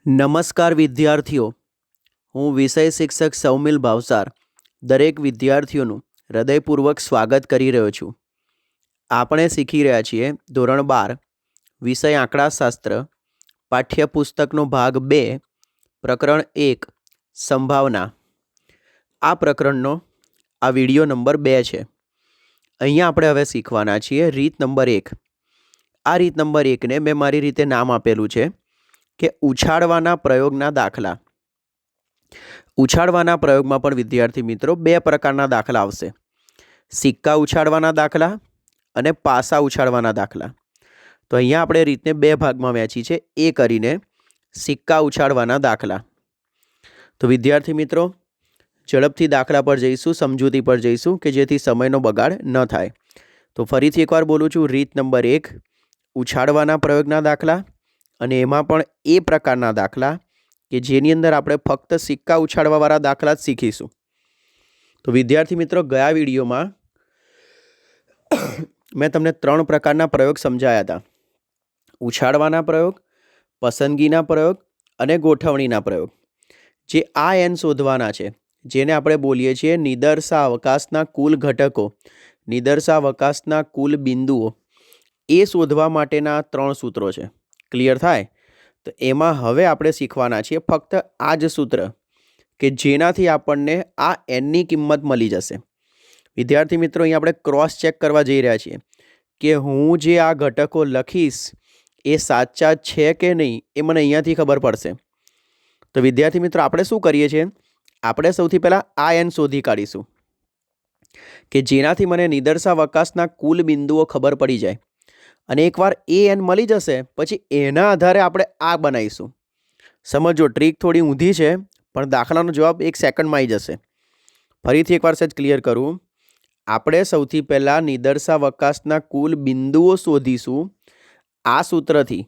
નમસ્કાર વિદ્યાર્થીઓ, હું વિષય શિક્ષક સૌમિલ ભાવસાર દરેક વિદ્યાર્થીઓનું હૃદયપૂર્વક સ્વાગત કરી રહ્યો છું. આપણે શીખી રહ્યા છીએ ધોરણ 12 વિષય આંકડાશાસ્ત્ર પાઠ્યપુસ્તકનો ભાગ 2 પ્રકરણ 1 સંભાવના. આ પ્રકરણનો આ વિડિયો નંબર 2 છે. અહીંયા આપણે હવે શીખવાના છીએ રીત નંબર 1. આ રીત નંબર 1ને મેં મારી રીતે નામ આપેલું છે કે ઉછાળવાના પ્રયોગના દાખલા. ઉછાળવાના પ્રયોગમાં પણ વિદ્યાર્થી મિત્રો 2 પ્રકારના દાખલા આવશે: સિક્કા ઉછાળવાના દાખલા અને પાસા ઉછાળવાના દાખલા. તો અહીંયા આપણે રીતને 2 ભાગમાં વહેંચી છે, એ કરીને સિક્કા ઉછાળવાના દાખલા. તો વિદ્યાર્થી મિત્રો, ઝડપથી દાખલા પર જઈશું, સમજૂતી પર જઈશું કે જેથી સમયનો બગાડ ન થાય. તો ફરીથી એકવાર બોલું છું, રીત નંબર 1 ઉછાળવાના પ્રયોગના દાખલા, અને એમાં પણ એ પ્રકારના દાખલા કે જેની અંદર આપણે ફક્ત સિક્કા ઉછાળવાવાળા દાખલા જ શીખીશું. તો વિદ્યાર્થી મિત્રો, ગયા વિડીયોમાં મેં તમને 3 પ્રકારના પ્રયોગ સમજાયા હતા: ઉછાળવાના પ્રયોગ, પસંદગીના પ્રયોગ અને ગોઠવણીના પ્રયોગ. જે આ એન શોધવાના છે, જેને આપણે બોલીએ છીએ નિદર્શાવકાશના કુલ ઘટકો, નિદર્શાવકાશના કુલ બિંદુઓ, એ શોધવા માટેના 3 સૂત્રો છે. ક્લિયર થાય? તો એમાં હવે આપણે શીખવાના છીએ ફક્ત આ જ સૂત્ર કે જેનાથી આપણને આ એનની કિંમત મળી જશે. વિદ્યાર્થી મિત્રો, અહીં આપણે ક્રોસ ચેક કરવા જઈ રહ્યા છીએ કે હું જે આ ઘટકો લખીશ એ સાચા છે કે નહીં, એ મને અહીંયાથી ખબર પડશે. તો વિદ્યાર્થી મિત્રો, આપણે શું કરીએ છીએ? આપણે સૌથી પહેલાં આ એન શોધી કાઢીશું કે જેનાથી મને નિદર્શાવકાશના કુલ બિંદુઓ ખબર પડી જાય. અને એકવાર એ એન મળી જશે પછી એના આધારે આપણે આ બનાવીશું. સમજો, ટ્રીક થોડી ઊંધી છે પણ દાખલાનો જવાબ 1 સેકન્ડમાં આવી જશે. ફરીથી એકવાર સેજ ક્લિયર કરું. આપણે સૌથી પહેલાં નિદર્શાવકાશના કુલ બિંદુઓ શોધીશું આ સૂત્રથી.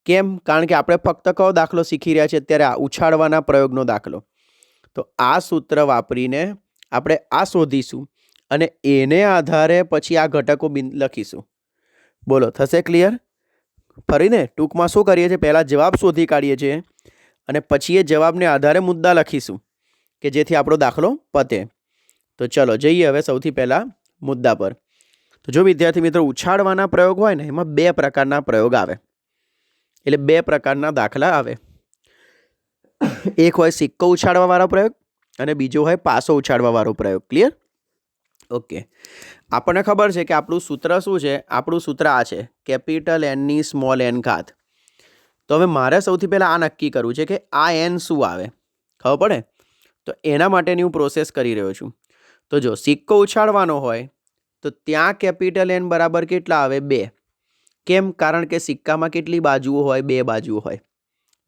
કેમ? કારણ કે આપણે ફક્ત કયો દાખલો શીખી રહ્યા છીએ અત્યારે? આ ઉછાળવાના પ્રયોગનો દાખલો. તો આ સૂત્ર વાપરીને આપણે આ શોધીશું અને એને આધારે પછી આ ઘટકો લખીશું. બોલો, થશે ક્લિયર? ફરીને ટૂંકમાં શું કરીએ છીએ? પહેલાં જવાબ શોધી કાઢીએ છીએ અને પછી એ જવાબને આધારે મુદ્દા લખીશું કે જેથી આપણો દાખલો પતે. તો ચલો જઈએ હવે સૌથી પહેલાં મુદ્દા પર. તો જો વિદ્યાર્થી મિત્રો, ઉછાળવાના પ્રયોગ હોય ને એમાં 2 પ્રકારના પ્રયોગ આવે, એટલે 2 પ્રકારના દાખલા આવે. એક હોય સિક્કો ઉછાળવાવાળો પ્રયોગ અને બીજો હોય પાસો ઉછાળવાવાળો પ્રયોગ. ક્લિયર? ઓકે. આપણને ખબર છે કે આપણું સૂત્ર શું છે? આપણું સૂત્ર આ છે, કેપિટલ એનની સ્મોલ એન ઘાત. તો હવે મારે સૌથી પહેલાં આ નક્કી કરવું છે કે આ એન શું આવે, ખબર પડે? તો એના માટેની હું પ્રોસેસ કરી રહ્યો છું. તો જો સિક્કો ઉછાળવાનો હોય તો ત્યાં કેપિટલ એન બરાબર કેટલા આવે? 2. કેમ? કારણ કે સિક્કામાં કેટલી બાજુઓ હોય? 2 બાજુઓ હોય.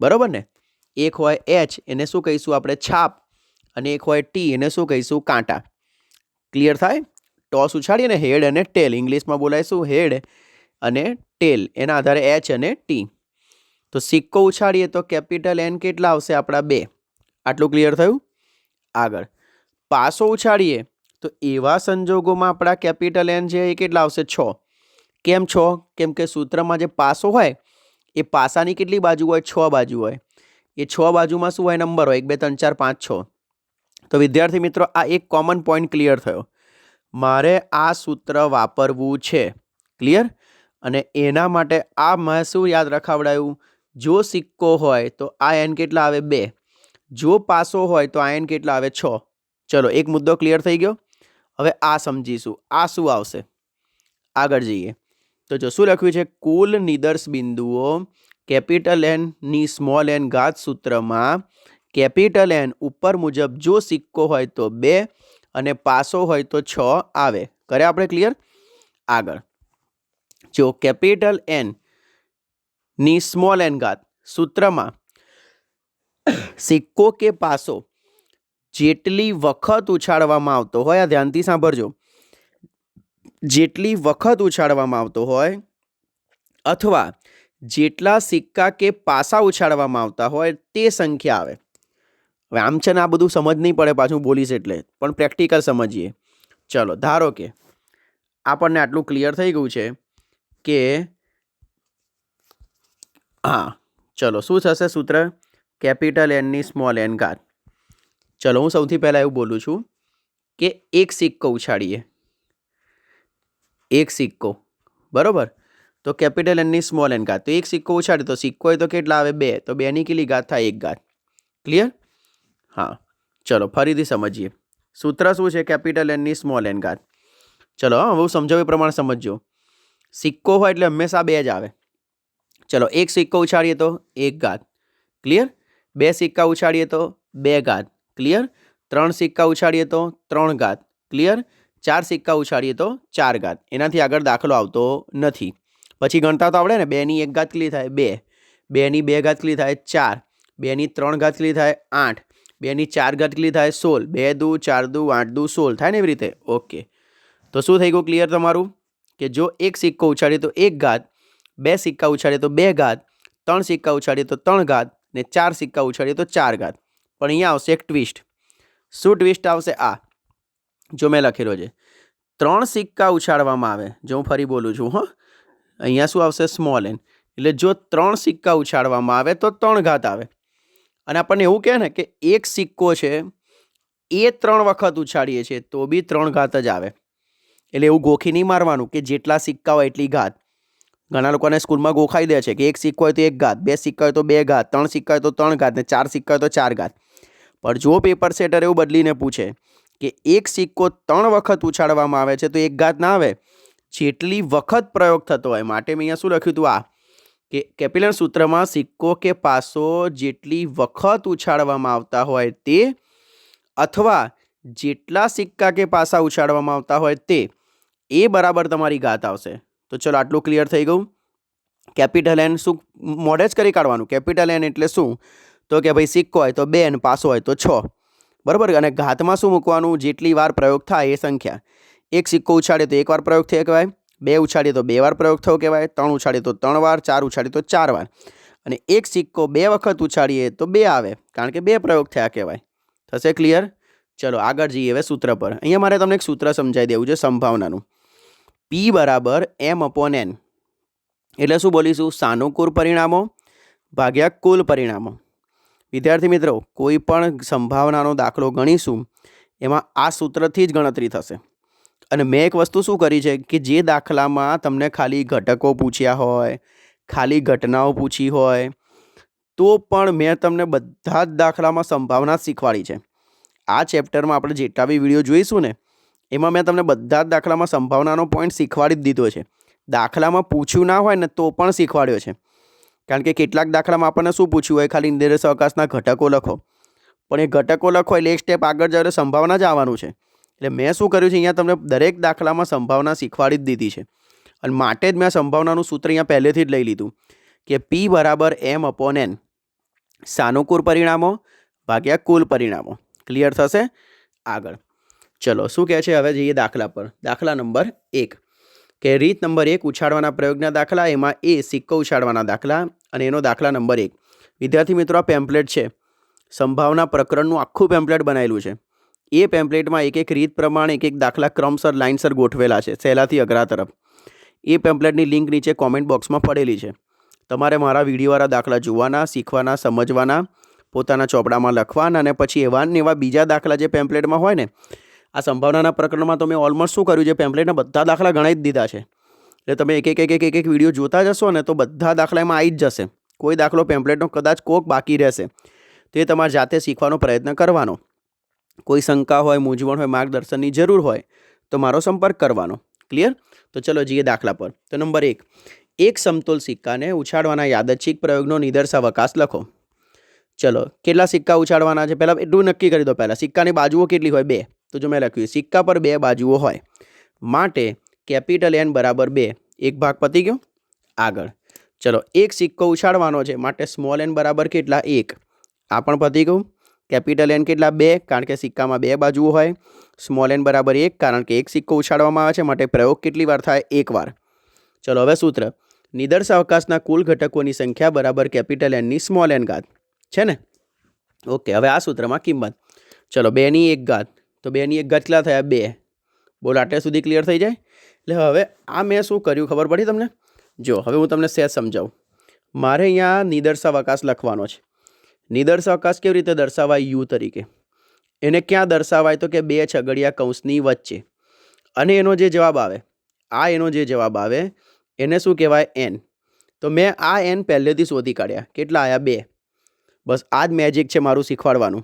બરાબર ને? એક હોય એચ, એને શું કહીશું આપણે? છાપ. અને એક હોય ટી, એને શું કહીશું? કાંટા. ક્લિયર થાય? ટોસ ઉછાળીએ ને, હેડ અને ટેલ, ઇંગ્લિશમાં બોલાવીશું હેડ અને ટેલ, એના આધારે એચ અને ટી. તો સિક્કો ઉછાળીએ તો કેપિટલ એન કેટલા આવશે આપણા? 2. આટલું ક્લિયર થયું? આગળ પાસો ઉછાળીએ તો એવા સંજોગોમાં આપણા કેપિટલ એન છે એ કેટલા આવશે? 6. કેમ 6? કેમ કે સૂત્રમાં જે પાસો હોય એ પાસાની કેટલી બાજુ હોય? 6 બાજુ હોય. એ 6 બાજુમાં શું હોય? નંબર હોય 1 2 3 4 5 6. તો વિદ્યાર્થી મિત્રો, આ એક કોમન પોઈન્ટ ક્લિયર થયો. મારે આ સૂત્ર વાપરવું છે. ક્લિયર? અને એના માટે આ મેં શું યાદ રખાવડાયું? જો સિક્કો હોય તો આ એન કેટલા આવે? 2. જો પાસો હોય તો આ એન કેટલા આવે? 6. ચલો, એક મુદ્દો ક્લિયર થઈ ગયો. હવે આ સમજીશું, આ શું આવશે. આગળ જઈએ તો જો શું લખ્યું છે? કુલ નિદર્શ બિંદુઓ કેપિટલ એન ની સ્મોલ એન ઘાત સૂત્રમાં કેપિટલ એન ઉપર મુજબ જો સિક્કો હોય તો 2 અને પાસો હોય તો 6 આવે. કરે આપણે ક્લિયર? આગળ જો કેપિટલ એન ની સ્મોલ એન ઘાત સૂત્રમાં સિક્કો કે પાસો જેટલી વખત ઉછાળવામાં આવતો હોય, આ ધ્યાનથી સાંભળજો, જેટલી વખત ઉછાળવામાં આવતો હોય અથવા જેટલા સિક્કા કે પાસા ઉછાળવામાં આવતા હોય તે સંખ્યા આવે. હવે આમ છે ને, આ બધું સમજ નહીં પડે પાછું બોલીશ એટલે, પણ પ્રેક્ટિકલ સમજીએ. ચલો, ધારો કે આપણને આટલું ક્લિયર થઈ ગયું છે કે હા, ચલો શું થશે સૂત્ર? કેપિટલ એનની સ્મોલ એન ઘાત. ચલો હું સૌથી પહેલાં એવું બોલું છું કે એક સિક્કો ઉછાળીએ, એક સિક્કો, બરાબર. તો કેપિટલ એનની સ્મોલ એન ઘાત. તો એક સિક્કો ઉછાળે તો સિક્કો હોય તો કેટલા આવે? 2. તો 2ની કેટલી ઘાત થાય? 1 ઘાત. ક્લિયર? હા. ચલો ફરીથી સમજીએ. સૂત્ર શું છે? કેપિટલ એનની સ્મોલ એન ઘાત. ચલો હવે હું સમજાવું એ પ્રમાણે સમજજો. સિક્કો હોય એટલે હંમેશા 2 જ આવે. ચલો એક સિક્કો ઉછાળીએ તો 1 ઘાત. ક્લિયર? 2 સિક્કા ઉછાળીએ તો 2 ઘાત. ક્લિયર? 3 સિક્કા ઉછાળીએ તો 3 ઘાત. ક્લિયર? 4 સિક્કા ઉછાળીએ તો 4 ઘાત. એનાથી આગળ દાખલો આવતો નથી. પછી ગણતા તો આવડે ને. 2ની 1 ઘાત કેટલી થાય? 2. 2ની 2 ઘાત કેટલી થાય? 4. 2ની 3 ઘાત કેટલી થાય? 8. 2ની 4 ઘાત કેટલી થાય? 16. 2 દુ 4 દુ 8 દુ 16 થાય ને એવી રીતે. ઓકે. તો શું થઈ ગયું ક્લિયર તમારું? કે જો એક સિક્કો ઉછાળીએ તો 1 ઘાત, 2 સિક્કા ઉછાળીએ તો 2 ઘાત, 3 સિક્કા ઉછાળીએ તો 3 ઘાત ને 4 સિક્કા ઉછાળીએ તો 4 ઘાત. પણ અહીંયા આવશે એક ટ્વિસ્ટ. શું ટ્વિસ્ટ આવશે? આ જો મેં લખેલો છે 3 સિક્કા ઉછાળવામાં આવે. જો હું ફરી બોલું છું, હો, અહીંયા શું આવશે? Small N. એટલે જો 3 સિક્કા ઉછાળવામાં આવે તો 3 ઘાત આવે. અને આપણને એવું કહે ને કે એક સિક્કો છે એ 3 વખત ઉછાળીએ છીએ તો બી 3 ઘાત જ આવે. એટલે એવું ગોખી નહીં મારવાનું કે જેટલા સિક્કા હોય એટલી ઘાત. ઘણા લોકોને સ્કૂલમાં ગોખાઈ દે છે કે એક સિક્કો હોય તો 1 ઘાત, 2 સિક્કા હોય તો 2 ઘાત, 3 સિક્કા હોય તો 3 ઘાત ને 4 સિક્કા હોય તો 4 ઘાત. પણ જો પેપર સેટર એવું બદલીને પૂછે કે એક સિક્કો 3 વખત ઉછાળવામાં આવે છે તો 1 ઘાત ના આવે. જેટલી વખત પ્રયોગ થતો હોય માટે મેં અહીંયા શું લખ્યું હતું? આ કે કેપિટલ સૂત્રમાં સિક્કો કે પાસો જેટલી વખત ઉછાળવામાં આવતા હોય તે અથવા જેટલા સિક્કા કે પાસા ઉછાળવામાં આવતા હોય તે એ બરાબર તમારી ઘાત આવશે. તો ચલો આટલું ક્લિયર થઈ ગયું. કેપિટલ એન શું મોઢે જ કરી કાઢવાનું. કેપિટલ એન એટલે શું? તો કે ભાઈ સિક્કો હોય તો 2 અને પાસો હોય તો 6, બરાબર. અને ઘાતમાં શું મૂકવાનું? જેટલી વાર પ્રયોગ થાય એ સંખ્યા. એક સિક્કો ઉછાળે તો 1 વાર પ્રયોગ થયો કહેવાય, 2 ઉછાળીએ તો 2 વાર પ્રયોગ થયો કહેવાય, 3 ઉછાળીએ તો 3 વાર, 4 ઉછાળીએ તો 4 વાર. અને એક સિક્કો 2 વખત ઉછાળીએ તો 2 આવે, કારણ કે 2 પ્રયોગ થયા કહેવાય. થશે ક્લિયર? ચલો આગળ જઈએ હવે સૂત્ર પર. અહીંયા મારે તમને એક સૂત્ર સમજાવી દેવું છે સંભાવનાનું. P બરાબર M/N. એટલે શું બોલીશું? સાનુકૂળ પરિણામો ભાગ્યા કુલ પરિણામો. વિદ્યાર્થી મિત્રો, કોઈ પણ સંભાવનાનો દાખલો ગણીશું એમાં આ સૂત્રથી જ ગણતરી થશે. અને મેં એક વસ્તુ શું કરી છે કે જે દાખલામાં તમને ખાલી ઘટકો પૂછ્યા હોય, ખાલી ઘટનાઓ પૂછી હોય, તો પણ મેં તમને બધા જ દાખલામાં સંભાવના શીખવાડી છે. આ ચેપ્ટરમાં આપણે જેટલા બી વિડીયો જોઈશું ને એમાં મેં તમને બધા જ દાખલામાં સંભાવનાનો પોઈન્ટ શીખવાડી જ દીધો છે. દાખલામાં પૂછ્યું ના હોય ને તો પણ શીખવાડ્યો છે. કારણ કે કેટલાક દાખલામાં આપણને શું પૂછ્યું હોય? ખાલી નિર્દેશક અવકાશના ઘટકો લખો. પણ એ ઘટકો લખો એટલે એક સ્ટેપ આગળ જાય સંભાવના જ આવવાનું છે. એટલે મેં શું કર્યું છે? અહીંયા તમને દરેક દાખલામાં સંભાવના શીખવાડી જ દીધી છે. અને માટે જ મેં સંભાવનાનું સૂત્ર અહીંયા પહેલેથી જ લઈ લીધું કે P બરાબર M/N. સાનુકૂળ પરિણામો ભાગ્યા કુલ પરિણામો. ક્લિયર થશે? આગળ ચલો શું કહે છે? હવે જઈએ દાખલા પર. દાખલા નંબર 1 કે રીત નંબર 1 ઉછાળવાના પ્રયોગના દાખલા. એમાં એ સિક્કો ઉછાળવાના દાખલા અને એનો દાખલા નંબર 1. વિદ્યાર્થી મિત્રો, આ પેમ્પલેટ છે. સંભાવના પ્રકરણનું આખું પેમ્પલેટ બનાવેલું છે. એ પેમ્પલેટમાં એક એક રીત પ્રમાણે એક એક દાખલા ક્રમસર લાઇનસર ગોઠવેલા છે, સહેલાથી અઘરા તરફ. એ પેમ્પલેટની લિંક નીચે કોમેન્ટ બોક્સમાં પડેલી છે. તમારે મારા વિડીયોવાળા દાખલા જોવાના, શીખવાના, સમજવાના, પોતાના ચોપડામાં લખવાના અને પછી એવા ને એવા બીજા દાખલા જે પેમ્પલેટમાં હોય ને. આ સંભાવનાના પ્રકરણમાં તો મેં ઓલમોસ્ટ શું કર્યું છે? પેમ્પલેટના બધા દાખલા ગણાવી જ દીધા છે. એટલે તમે એક એક વિડીયો જોતા જશો ને તો બધા દાખલા એમાં આવી જ જશે. કોઈ દાખલો પેમ્પલેટનો કદાચ કોક બાકી રહેશે તો એ તમારે જાતે શીખવાનો પ્રયત્ન કરવાનો. કોઈ શંકા હોય, મૂંઝવણ હોય, માર્ગદર્શનની જરૂર હોય તો મારો સંપર્ક કરવાનો. ક્લિયર? તો ચલો જઈએ દાખલા પર. તો નંબર 1, એક સમતોલ સિક્કાને ઉછાળવાના યાદચ્છિક પ્રયોગનો નિદર્શાવકાશ લખો. ચલો કેટલા સિક્કા ઉછાળવાના છે પહેલાં એટલું નક્કી કરી દો. પહેલાં સિક્કાની બાજુઓ કેટલી હોય? 2. તો જો મેં લખ્યું સિક્કા પર 2 બાજુઓ હોય માટે કેપિટલ N બરાબર 2. એક ભાગ પતી ગયો. આગળ ચલો એક સિક્કો ઉછાળવાનો છે માટે સ્મોલ n બરાબર કેટલા? 1. આ પણ પતી ગયું. કેપિટલ N કેટલા? 2, કારણ કે સિક્કામાં 2 બાજુઓ હોય. સ્મોલ n બરાબર 1, કારણ કે એક સિક્કો ઉછાળવામાં આવે છે માટે પ્રયોગ કેટલી વાર થાય? 1 વાર. ચલો હવે સૂત્ર. નિદર્શાવકાશના કુલ ઘટકોની સંખ્યા બરાબર કેપિટલ N ની સ્મોલ n ઘાત. છે ને? ઓકે. હવે આ સૂત્રમાં કિંમત. ચલો 2ની 1 ઘાત. તો 2ની 1 ઘાત કેટલા થયા? 2. બોલો આટલે સુધી ક્લિયર થઈ જાય? એટલે હવે આ મેં શું કર્યું ખબર પડી તમને? જો હવે હું તમને સહેજ સમજાવું. મારે અહીંયા નિદર્શાવકાશ લખવાનો છે. નિદર્શાવકાશ કેવી રીતે દર્શાવાય? યુ તરીકે. એને ક્યાં દર્શાવાય? તો કે બે છગડિયા કૌંસની વચ્ચે. અને એનો જે જવાબ આવે, એનો જે જવાબ આવે એને શું કહેવાય? એન. તો મેં આ એન પહેલેથી શોધી કાઢ્યા. કેટલા આવ્યા? 2. બસ આ જ મેજિક છે મારું શીખવાડવાનું.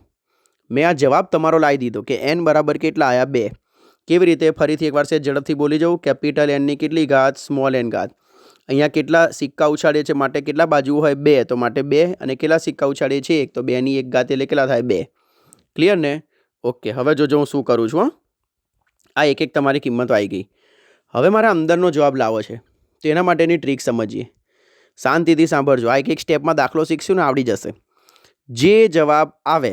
મેં આ જવાબ તમારો લાવી દીધો કે એન બરાબર કેટલા આવ્યા? 2. કેવી રીતે? ફરીથી એકવાર છે ઝડપથી બોલી જાઉં. કેપિટલ એનની કેટલી ઘાત? સ્મોલ એન ઘાત. અહીંયા કેટલા સિક્કા ઉછાળીએ છીએ માટે કેટલા બાજુ હોય? 2. તો માટે 2. અને કેટલા સિક્કા ઉછાળીએ છીએ? 1. તો 2ની 1 ઘાત એટલે કેટલા થાય? 2. ક્લિયર ને? ઓકે. હવે જોજો હું શું કરું છું. આ એક એક તમારી કિંમત આવી ગઈ. હવે મારા અંદરનો જવાબ લાવો છે, તો એના માટેની ટ્રીક સમજીએ. શાંતિથી સાંભળજો. આ એક એક સ્ટેપમાં દાખલો શીખશું ને આવડી જશે. જે જવાબ આવે,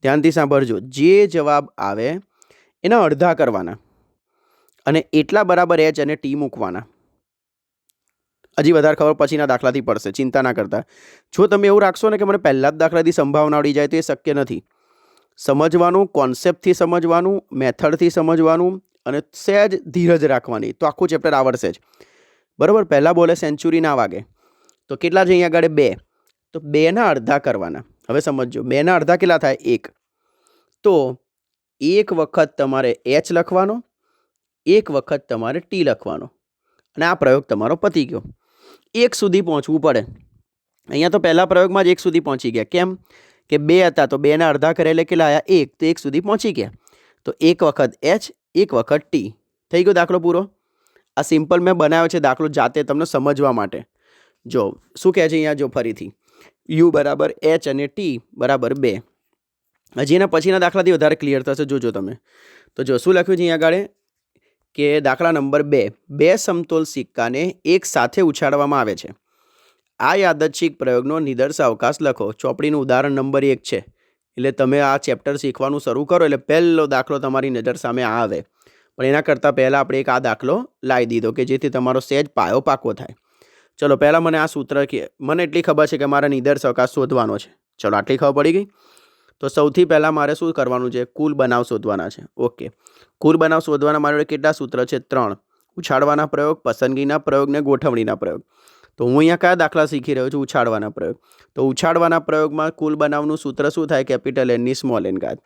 ધ્યાનથી સાંભળજો, જે જવાબ આવે એના અડધા કરવાના અને એટલા બરાબર એચ અને ટી મૂકવાના. હજી વધારે ખબર પછીના દાખલાથી પડશે, ચિંતા ના કરતા. જો તમે એવું રાખશો ને કે મને પહેલા જ દાખલાથી સંભાવના આવડી જાય, તો એ શક્ય નથી. સમજવાનું, કોન્સેપ્ટથી સમજવાનું, મેથડથી સમજવાનું અને સહેજ ધીરજ રાખવાની, તો આખું ચેપ્ટર આવડશે જ. બરાબર? પહેલાં બોલે સેન્ચુરી ના વાગે. તો કેટલા છે અહીંયા આગળ? 2. તો 2ના અડધા કરવાના. હવે સમજો, 2ના અડધા કેટલા થાય? 1. તો એક વખત તમારે એચ લખવાનો, એક વખત તમારે ટી લખવાનો અને આ પ્રયોગ તમારો પતી ગયો. 1 સુધી પહોંચવું પડે. અહીંયા તો પહેલા પ્રયોગમાં જ 1 સુધી પહોંચી ગયા. કેમ? કે 2 હતા તો 2ના અડધા કરે એટલે કેટલા આવ્યા? 1. તો 1 સુધી પહોંચી ગયા. તો એક વખત એચ, એક વખત ટી. થઈ ગયો દાખલો પૂરો. આ સિમ્પલ મેં બનાવ્યો છે દાખલો જાતે તમને સમજવા માટે. જો શું કહે છે અહીંયા, જો ફરીથી યુ બરાબર એચ અને ટી બરાબર 2. હજી એના પછીના દાખલાથી વધારે ક્લિયર થશે, જોજો તમે. તો જો શું લખ્યું છે અહીંયા આગળ કે દાખલા નંબર 2, 2 સમતોલ સિક્કાને એક સાથે ઉછાળવામાં આવે છે. આ યાદચ્છિક પ્રયોગનો નિદર્શાવકાશ લખો. ચોપડીનું ઉદાહરણ નંબર 1 છે. એટલે તમે આ ચેપ્ટર શીખવાનું શરૂ કરો એટલે પહેલો દાખલો તમારી નજર સામે આવે. પણ એના કરતાં પહેલાં આપણે એક આ દાખલો લાવી દીધો કે જેથી તમારો સહેજ પાયો પાકો થાય. ચલો પહેલાં મને આ સૂત્ર, મને એટલી ખબર છે કે મારે નિદર્શાવકાશ શોધવાનો છે. ચલો આટલી ખબર પડી ગઈ. તો સૌથી પહેલાં મારે શું કરવાનું છે? કુલ બનાવ શોધવાના છે. ઓકે. કુલ બનાવ શોધવાના મારે કેટલા સૂત્ર છે? 3. ઉછાળવાના પ્રયોગ, પસંદગીના પ્રયોગ ને ગોઠવણીના પ્રયોગ. તો હું અહીંયા કયા દાખલા શીખી રહ્યો છું? ઉછાળવાના પ્રયોગ. તો ઉછાળવાના પ્રયોગમાં કુલ બનાવનું સૂત્ર શું થાય? કેપિટલ એનની સ્મોલ એન ઘાત.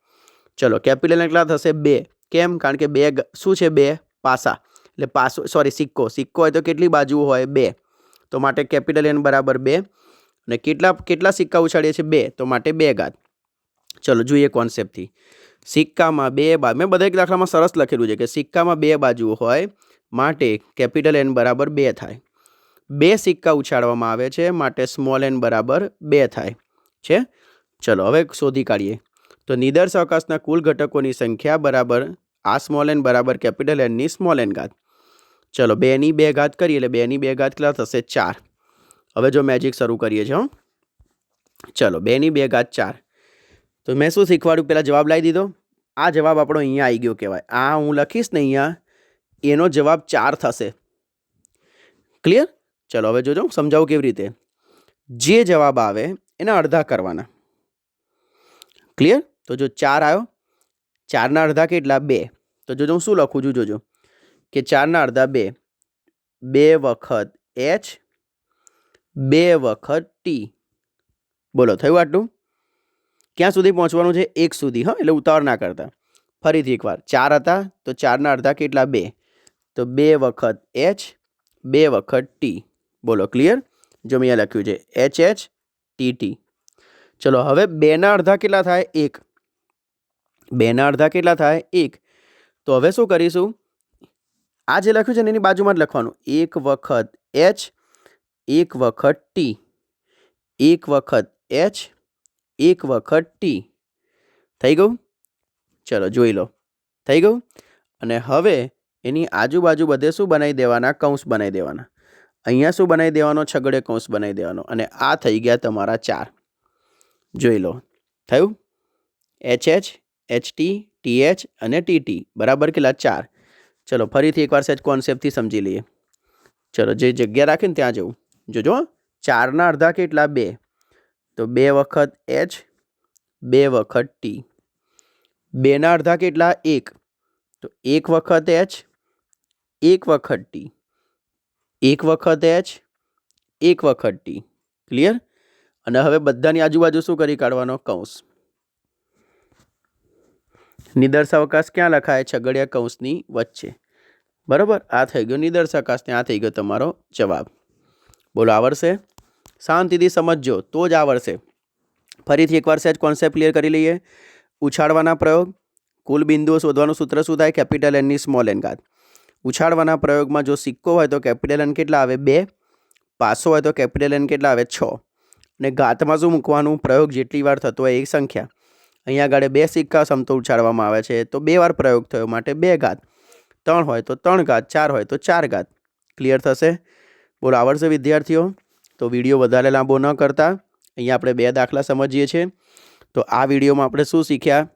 ચલો કેપિટલ એન કેટલા થશે? 2. કેમ? કારણ કે 2 શું છે? 2 પાસા. એટલે પાસો, સોરી, સિક્કો. સિક્કો હોય તો કેટલી બાજુ હોય? 2. તો માટે કેપિટલ એન બરાબર 2. અને કેટલા સિક્કા ઉછાળીએ છીએ? 2. તો માટે 2 ઘાત. ચલો જોઈએ કોન્સેપ્ટથી. સિક્કામાં 2 બાજુ, મેં બધા એક દાખલામાં સરસ લખેલું છે કે સિક્કામાં 2 બાજુ હોય માટે કેપિટલ એન બરાબર 2 થાય. 2 સિક્કા ઉછાળવામાં આવે છે માટે સ્મોલ એન બરાબર 2 થાય છે. ચલો હવે શોધી કાઢીએ. તો નિદર્શાવકાશના કુલ ઘટકોની સંખ્યા બરાબર આ સ્મોલ એન બરાબર કેપિટલ એનની સ્મોલ એન ઘાત. ચલો 2ની 2 ઘાત કરીએ એટલે 2ની 2 ઘાત કેટલા થશે? 4. હવે જો મેજિક શરૂ કરીએ છીએ. ચલો 2ની 2 ઘાત 4. તો મેં શું શીખવાડ્યું? પહેલાં જવાબ લાવી દીધો. આ જવાબ આપણો અહીંયા આવી ગયો કહેવાય. આ હું લખીશ ને અહીંયા, એનો જવાબ 4 થશે. ક્લિયર? ચલો હવે જોજો સમજાવું કેવી રીતે. જે જવાબ આવે એના અડધા કરવાના. ક્લિયર? તો જો 4 આવ્યો, 4ના અડધા કેટલા? 2. તો જોજો હું શું લખું છું, જોજો કે 4ના અડધા 2. 2 વખત એચ, 2 વખત ટી. બોલો થયું આટલું? ક્યાં સુધી પહોંચવાનું છે? 1 સુધી. હા, એટલે ઉતાવળ ના કરતા. ફરીથી એકવાર. 4 હતા તો 4ના અડધા કેટલા? 2. તો 2 વખત એચ, 2 વખત ટી. બોલો ક્લિયર? જો મેં અહીંયા લખ્યું છે એચ એચ ટી ટી. ચલો હવે 2ના અડધા કેટલા થાય? 1. 2ના અડધા કેટલા થાય? 1. તો હવે શું કરીશું? આ જે લખ્યું છે ને એની બાજુમાં જ લખવાનું. 1 વખત એચ, 1 વખત ટી. 1 વખત એચ, 1 વખત ટી. થઈ ગયું? ચલો જોઈ લો. થઈ ગયું? અને હવે એની આજુબાજુ બધે શું બનાવી દેવાના? કૌંસ બનાવી દેવાના. અહીંયા શું બનાવી દેવાનો? છગડે કૌંસ બનાવી દેવાનો. અને આ થઈ ગયા તમારા 4. જોઈ લો. થયું? H H, H T, T H અને ટી ટી બરાબર કેટલા? 4. ચલો ફરીથી એકવાર સહેજ કોન્સેપ્ટથી સમજી લઈએ. ચલો જે જગ્યા રાખીને ત્યાં જવું. જોજો 4ના અડધા કેટલા? 2. તો 2 વખત એચ, 2 વખત ટી. 2ના અડધા કેટલા? 1. તો 1 વખત એચ, 1 વખત ટી. 1 વખત એચ, 1 વખત ટી. ક્લિયર? અને હવે બધાની આજુબાજુ શું કરી કાઢવાનો? કૌંસ. નિદર્શાવકાશ ક્યાં લખાય? છગડીયા કૌંસની વચ્ચે. બરાબર, આ થઈ ગયો નિદર્શાવકાશ ને આ થઈ ગયો તમારો જવાબ. બોલો, આવડશે? શાંતિથી સમજજો તો જ આવડશે. ફરીથી એકવાર સેજ કોન્સેપ્ટ ક્લિયર કરી લઈએ. ઉછાળવાના પ્રયોગ. કુલ બિંદુઓ શોધવાનું સૂત્ર શું થાય? કેપિટલ એનની સ્મોલ એન ઘાત. ઉછાળવાના પ્રયોગમાં જો સિક્કો હોય તો કેપિટલ એન કેટલા આવે? 2. પાસો હોય તો કેપિટલ એન કેટલા આવે? 6. અને ઘાતમાં શું મૂકવાનું? પ્રયોગ જેટલી વાર થતો હોય એ સંખ્યા. અહીંયા આગળ 2 સિક્કા સમતોલ ઉછાળવામાં આવે છે તો 2 વાર પ્રયોગ થયો માટે 2 ઘાત. 3 હોય તો 3 ઘાત, 4 હોય તો 4 ઘાત. ક્લિયર થશે? બોલો, આવડશે વિદ્યાર્થીઓ? તો વિડીયો વધારે લાંબો ન કરતા અહીંયા આપણે 2 દાખલા સમજીએ છીએ. તો આ વિડીયોમાં આપણે શું શીખ્યા?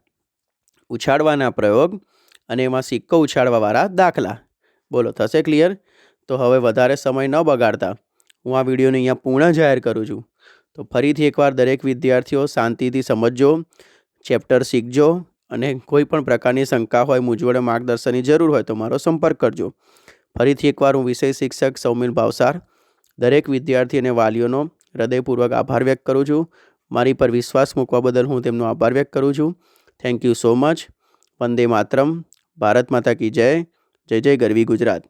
ઉછાળવાના પ્રયોગ અને એમાં સિક્કો ઉછાળવાવાળા દાખલા. બોલો, થશે ક્લિયર? તો હવે વધારે સમય ન બગાડતા હું આ વિડીયોને અહીંયા પૂર્ણ જાહેર કરું છું. તો ફરીથી એકવાર દરેક વિદ્યાર્થીઓ શાંતિથી સમજજો, ચેપ્ટર શીખજો અને કોઈ પણ પ્રકારની શંકા હોય, મૂંઝવણ, માર્ગદર્શનની જરૂર હોય તો મારો સંપર્ક કરજો. ફરીથી એકવાર હું વિષય શિક્ષક સૌમિલ ભાવસાર દરેક વિદ્યાર્થી અને વાલીઓનો હૃદયપૂર્વક આભાર વ્યક્ત કરું છું. મારી પર વિશ્વાસ મૂકવા બદલ હું તેમનો આભાર વ્યક્ત કરું છું. Thank you so much. વંદે માતરમ. ભારત માતા કી જય. જય જય ગરવી ગુજરાત.